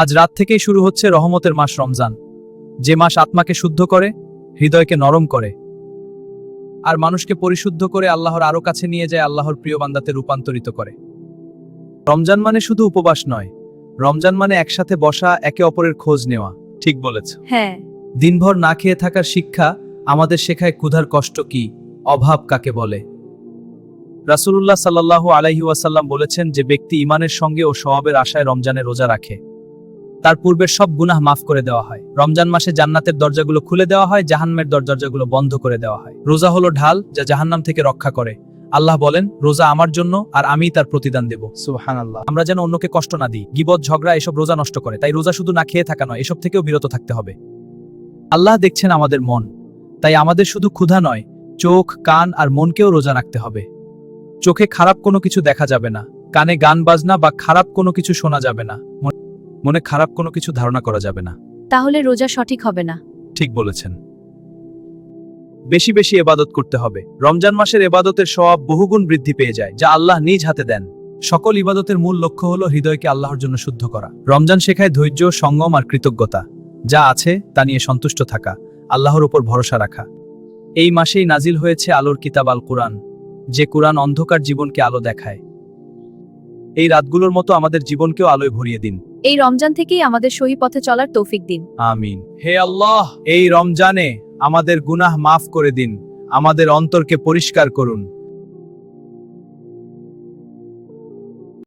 আজ রাত থেকেই শুরু হচ্ছে রহমতের মাস রমজান, যে মাস আত্মাকে শুদ্ধ করে, হৃদয়কে নরম করে আর মানুষকে পরিশুদ্ধ করে আল্লাহর আরো কাছে নিয়ে যায়, আল্লাহর প্রিয় বান্দাতে রূপান্তরিত করে। রমজান মানে শুধু উপবাস নয়, রমজান মানে একসাথে বসা, একে অপরের খোঁজ নেওয়া। ঠিক বলেছ। হ্যাঁ, দিনভর না খেয়ে থাকার শিক্ষা আমাদের শেখায় ক্ষুধার কষ্ট কি, অভাব কাকে বলে। রাসূলুল্লাহ সাল্লাল্লাহু আলাইহি ওয়াসাল্লাম বলেছেন, যে ব্যক্তি ঈমানের সঙ্গে ও সওয়াবের আশায় রমজানে রোজা রাখে, তার পূর্বের সব গুনাহ মাফ করে দেওয়া হয়। রমজান মাসে জান্নাতের দরজাগুলো খুলে দেওয়া হয়, জাহান্নামের দরজাগুলো বন্ধ করে দেওয়া হয়। রোজা হলো ঢাল, যা জাহান্নাম থেকে রক্ষা করে। আল্লাহ বলেন, রোজা আমার জন্য আর আমিই তার প্রতিদান দেব। সুবহানাল্লাহ। আমরা যেন অন্যকে কষ্ট না দিই, গীবত, ঝগড়া এসব রোজা নষ্ট করে। তাই রোজা শুধু না খেয়ে থাকা নয়, এসব থেকেও বিরত থাকতে হবে। আল্লাহ দেখছেন আমাদের মন, তাই আমাদের শুধু ক্ষুধা নয়, চোখ, কান আর মনকেও রোজা রাখতে হবে। চোখে খারাপ কোনো কিছু দেখা যাবে না, কানে গান বাজনা বা খারাপ কোনো কিছু শোনা যাবে না, মনে খারাপ কোনো কিছু ধারণা করা যাবে না। তাহলে রোজা সঠিক হবে না। ঠিক বলেছেন। বেশি বেশি এবাদত করতে হবে। রমজান মাসের এবাদতের সওয়াব বহুগুণ বৃদ্ধি পেয়ে যায়, যা আল্লাহ নিজ হাতে দেন। সকল ইবাদতের মূল লক্ষ্য হলো হৃদয়কে আল্লাহর জন্য শুদ্ধ করা। রমজান শেখায় ধৈর্য, সংযম আর কৃতজ্ঞতা। যা আছে তা নিয়ে সন্তুষ্ট থাকা, আল্লাহর উপর ভরসা রাখা। এই মাসেই নাজিল হয়েছে আলোর কিতাব আল কুরআন, যে কুরআন অন্ধকার জীবনকে আলো দেখায়। এই রাতগুলোর মতো আমাদের জীবনকেও আলোয় ভরিয়ে দিন। এই রমজান থেকেই আমাদের সহি পথে চলার তৌফিক দিন। আমিন। হে আল্লাহ, এই রমজানে আমাদের গুনাহ মাফ করে দিন, আমাদের অন্তরকে পরিষ্কার করুন।